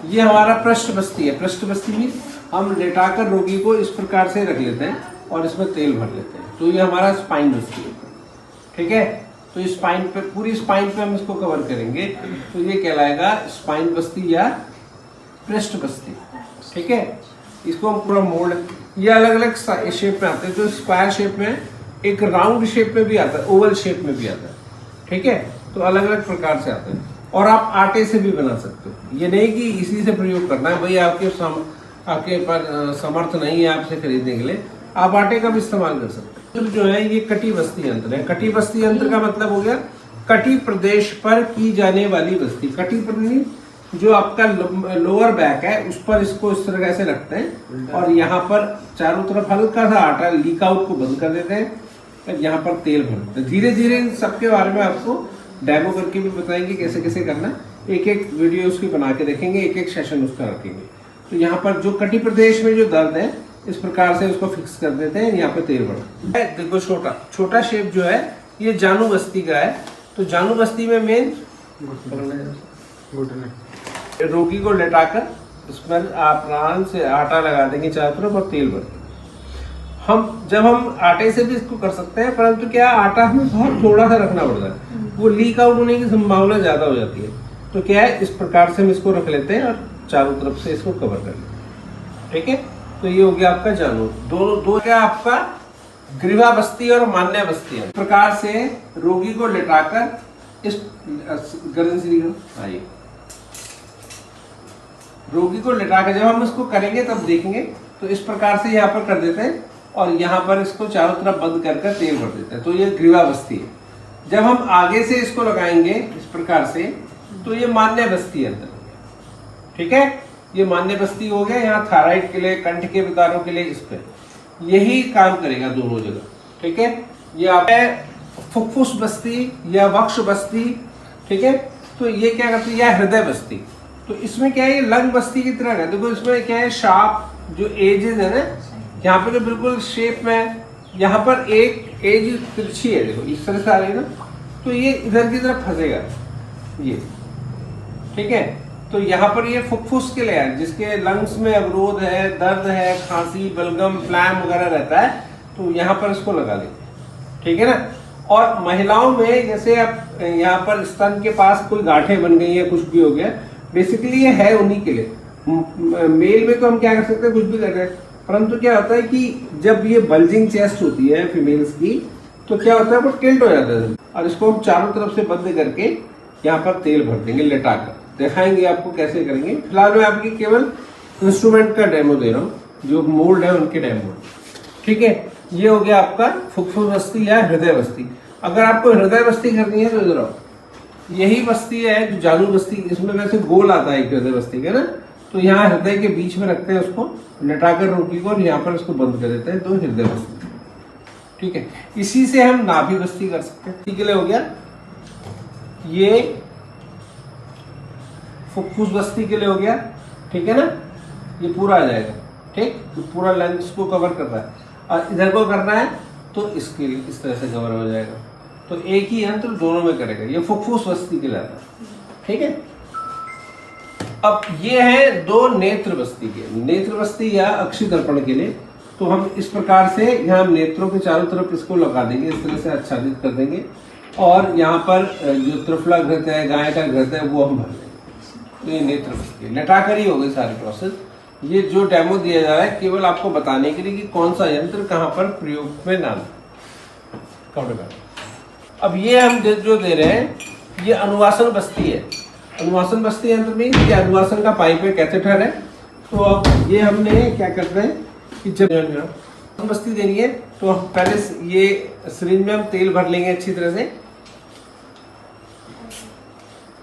ये हमारा पृष्ठ बस्ती है। पृष्ठ बस्ती में हम लेटाकर रोगी को इस प्रकार से रख लेते हैं और इसमें तेल भर लेते हैं। तो ये हमारा स्पाइन बस्ती है, ठीक है। तो इस स्पाइन पे, पूरी स्पाइन पे हम इसको कवर करेंगे, तो ये कहलाएगा स्पाइन बस्ती या पृष्ठ बस्ती, ठीक है। इसको हम पूरा मोल्ड, ये अलग अलग शेप में आते हैं। तो स्क्वायर शेप में, एक राउंड शेप में भी आता है, ओवल शेप में भी आता है, ठीक है। तो अलग अलग प्रकार से आते हैं। और आप आटे से भी बना सकते हो, ये नहीं कि इसी से प्रयोग करना है भाई, आपके पास समर्थ नहीं है आपसे खरीदने के लिए, आप आटे का भी इस्तेमाल कर सकते हैं। तो जो है ये कटी बस्ती यंत्र है। कटी बस्ती यंत्र का मतलब हो गया कटी प्रदेश पर की जाने वाली बस्ती। कटी प्रदेश जो आपका लोअर बैक है उस पर इसको इस तरह से रखते हैं और यहाँ पर चारों तरफ हल्का सा आटा लीक आउट को बंद कर देते हैं, यहाँ पर तेल भरते हैं। धीरे धीरे इन सबके बारे में आपको डेमो करके भी बताएंगे कैसे कैसे करना, एक एक वीडियो उसकी बना के देखेंगे, एक एक सेशन उसका रखेंगे। तो यहाँ पर जो कटी प्रदेश में जो दर्द है इस प्रकार से उसको फिक्स कर देते हैं, यहाँ पे तेल भरते हैं। देखो छोटा शेप जो है ये जानू बस्ती का है। तो जानू बस्ती में मेन रोगी को लेटाकर उसमें आप आराम से आटा लगा देंगे चारों तरफ और तेल भर जब हम आटे से भी इसको कर सकते हैं, परंतु क्या आटा हमें बहुत थोड़ा सा रखना पड़ता है, वो लीक आउट होने की संभावना ज्यादा हो जाती है। तो क्या है, इस प्रकार से हम इसको रख लेते हैं और चारों तरफ से इसको कवर कर लेते हैं, ठीक है। तो ये हो गया आपका जानू। दो क्या आपका ग्रीवा बस्ती और मान्य बस्ती है। इस प्रकार से रोगी को लेटाकर इस गर्दन से आइए, रोगी को लेटाकर जब हम इसको करेंगे तब देखेंगे। तो इस प्रकार से यहाँ पर कर देते हैं और यहाँ पर इसको चारों तरफ बंद कर तेल भर देते हैं। तो ये ग्रीवा बस्ती है। जब हम आगे से इसको लगाएंगे इस प्रकार से तो ये मान्य बस्ती है अंदर, ठीक है। ये मान्य बस्ती हो गया। यहाँ थायराइड के लिए, कंठ के विकारों के लिए इस पे यही काम करेगा दोनों जगह, ठीक है। ये आप फुफ्फुस बस्ती या वक्ष बस्ती, ठीक है। तो ये क्या करती है, यह हृदय बस्ती। तो इसमें क्या है, ये लंग बस्ती की तरह है। देखो इसमें क्या है, शार्प जो एजेस है ना, यहाँ पे तो बिल्कुल शेप में, यहाँ पर एक एज तिरछी है, देखो इस तरह से आ रही है ना, तो ये इधर की तरफ फंसेगा ये, ठीक है। तो यहाँ पर ये फुफ्फुस के लिए है, जिसके लंग्स में अवरोध है, दर्द है, खांसी, बलगम, फ्लैम वगैरह रहता है, तो यहाँ पर इसको लगा लेते, ठीक है ना। और महिलाओं में जैसे अब यहाँ पर स्तन के पास कोई गांठें बन गई है, कुछ भी हो गया, बेसिकली ये है उन्हीं के लिए। मेल में तो हम क्या कर सकते हैं, कुछ भी कर रहे हैं, परंतु क्या होता है कि जब ये बल्जिंग चेस्ट होती है फीमेल्स की, तो क्या होता है वो टिल्ट हो जाता है। और इसको हम चारों तरफ से बंद करके यहाँ पर तेल भर देंगे लेटाकर, दिखाएंगे आपको कैसे करेंगे। फिलहाल मैं आपकी केवल इंस्ट्रूमेंट का डेमो दे रहा हूँ, जो मोल्ड है उनके डेमो, ठीक है। ये हो गया आपका फुफ्फुस बस्ती या हृदय बस्ती। अगर आपको हृदय बस्ती करनी है तो इधर आओ, यही बस्ती है जो जानू बस्ती, इसमें वैसे गोल आता है एक हृदय बस्ती का ना, तो यहाँ हृदय के बीच में रखते हैं उसको, लेटाकर रोगी को, और यहाँ पर उसको बंद कर देते हैं, तो हृदय बस्ती, ठीक है। इसी से हम नाभि बस्ती कर सकते हैं। ठीक है, हो गया ये फुफ्फुस बस्ती के लिए हो गया, ठीक है ना। ये पूरा आ जाएगा, ठीक, तो पूरा लेंस को कवर कर रहा है। और इधर को करना है तो इसके लिए इस तरह से कवर हो जाएगा। तो एक ही यंत्र दोनों में करेगा। ये फुफ्फुस बस्ती के लिए आता है, ठीक है। अब ये है दो नेत्र बस्ती के, नेत्र बस्ती या अक्षि दर्पण के लिए। तो हम इस प्रकार से यहाँ नेत्रों के चारों तरफ इसको लगा देंगे, इस तरह से आच्छादित कर देंगे, और यहाँ पर जो त्रिफला घृत है, गाय का घृत है, वो हम भर देंगे। तो ये नेत्र बस्ती लेटाकर ही हो गई सारी प्रोसेस। ये जो डेमो दिया जा रहा है केवल आपको बताने के लिए कि कौन सा यंत्र कहाँ पर प्रयोग में नाम। अब ये हम जो दे रहे हैं ये अनुवासन बस्ती है। अनुवासन बस्ती यंत्र में ये अनुवासन का पाइप है, कैथेटर है। तो अब ये हमने क्या करते हैं कि जब बस्ती देनी है तो हम पहले ये सिरिंज में हम तेल भर लेंगे अच्छी तरह से,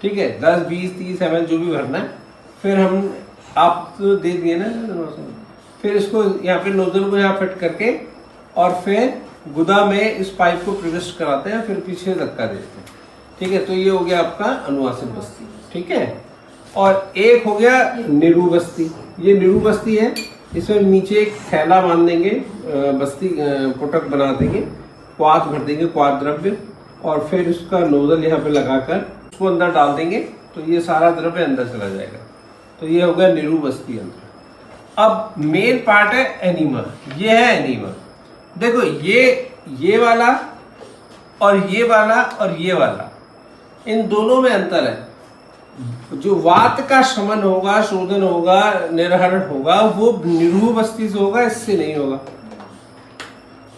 ठीक है, 10, 20, 30 ml जो भी भरना है। फिर हम आप तो दे दिए ना, फिर इसको यहाँ पे नोजल को यहाँ फिट करके और फिर गुदा में इस पाइप को प्रविष्ट कराते हैं, फिर पीछे धक्का देते हैं, ठीक है। तो ये हो गया आपका अनुवासन बस्ती, ठीक है। और एक हो गया निरू बस्ती। ये निरू बस्ती है, इसमें नीचे एक थैला बांध देंगे, बस्ती पुटक बना देंगे, क्वाथ भर देंगे, क्वाथ द्रव्य, और फिर उसका नोजल यहाँ पे लगाकर उसको अंदर डाल देंगे, तो ये सारा द्रव्य अंदर चला जाएगा, तो ये हो गया निरूबस्ती यंत्र। अब मेन पार्ट है एनीमा, ये है एनीमा। देखो ये वाला और ये वाला और ये वाला, इन दोनों में अंतर है। जो वात का शमन होगा, शोधन होगा, निर्हरण होगा, वो निरूबस्ती से होगा, इससे नहीं होगा।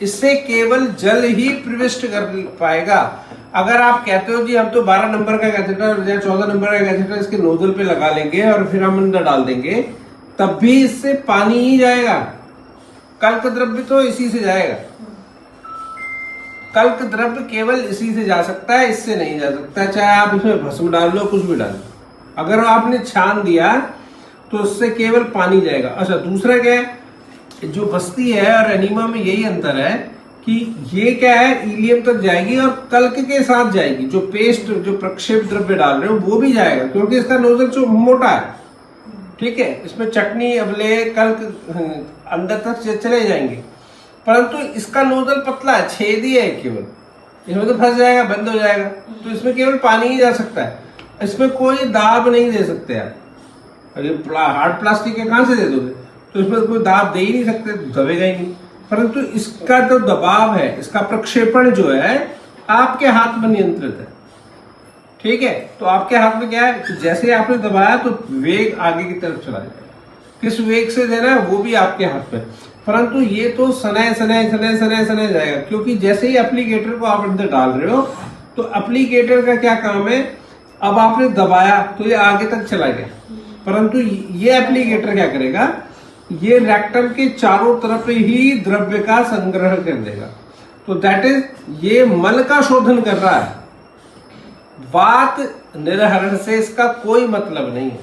इससे केवल जल ही प्रविष्ट कर पाएगा। अगर आप कहते हो जी हम तो 12 नंबर का कैथेटर या 14 नंबर का कैथेटर इसके नोजल पे लगा लेंगे और फिर हम अंदर डाल देंगे, तब भी इससे पानी ही जाएगा। कल्क द्रव्य तो इसी से जाएगा। कल्क द्रव्य केवल इसी से जा सकता है, इससे नहीं जा सकता। चाहे आप इसमें भस्म डाल लो, कुछ भी डाल लो, अगर आपने छान दिया तो उससे केवल पानी जाएगा। अच्छा, दूसरा क्या है, जो बस्ती है और एनीमा में यही अंतर है कि ये क्या है, इलियम तक जाएगी और कल्क के साथ जाएगी। जो पेस्ट, जो प्रक्षेप द्रव्य डाल रहे हो वो भी जाएगा, क्योंकि इसका नोजल जो मोटा है, ठीक है, इसमें चटनी, अबले, कल्क अंदर तक चले जाएंगे। परंतु इसका नोजल पतला है, छेदी है केवल, इसमें तो फंस जाएगा, बंद हो जाएगा। तो इसमें केवल पानी ही जा सकता है, इसमें कोई दाब नहीं दे सकते आप। अरे हार्ड प्लास्टिक के कहां से दे दोगे, तो इसमें कोई दाब दे ही नहीं सकते, दबेगा ही नहीं। परंतु इसका जो दबाव है, इसका प्रक्षेपण जो है आपके हाथ में नियंत्रित है, ठीक है। तो आपके हाथ में क्या है कि जैसे आपने दबाया तो वेग आगे की तरफ चला जाएगा। किस वेग से देना है वो भी आपके हाथ में, परंतु ये तो सनय सनय सनय सनय सनय जाएगा, क्योंकि जैसे ही एप्लीकेटर को आप अंदर डाल रहे हो तो एप्लीकेटर का क्या काम है, अब आपने दबाया तो ये आगे तक चला गया, परंतु ये एप्लीकेटर क्या करेगा, ये रेक्टम के चारों तरफ ही द्रव्य का संग्रह कर देगा। तो दैट इज, ये मल का शोधन कर रहा है। वात निर्हरण से इसका कोई मतलब नहीं है,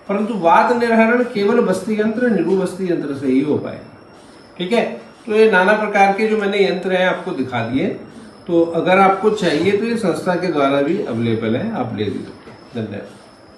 परंतु वात निर्हरण केवल बस्ती यंत्र, निरूबस्ती यंत्र से ही हो पाएगा, ठीक है। तो ये नाना प्रकार के जो मैंने यंत्र हैं आपको दिखा दिए। तो अगर आपको चाहिए तो ये संस्था के द्वारा भी अवेलेबल है, आप ले लीजिए। धन्यवाद।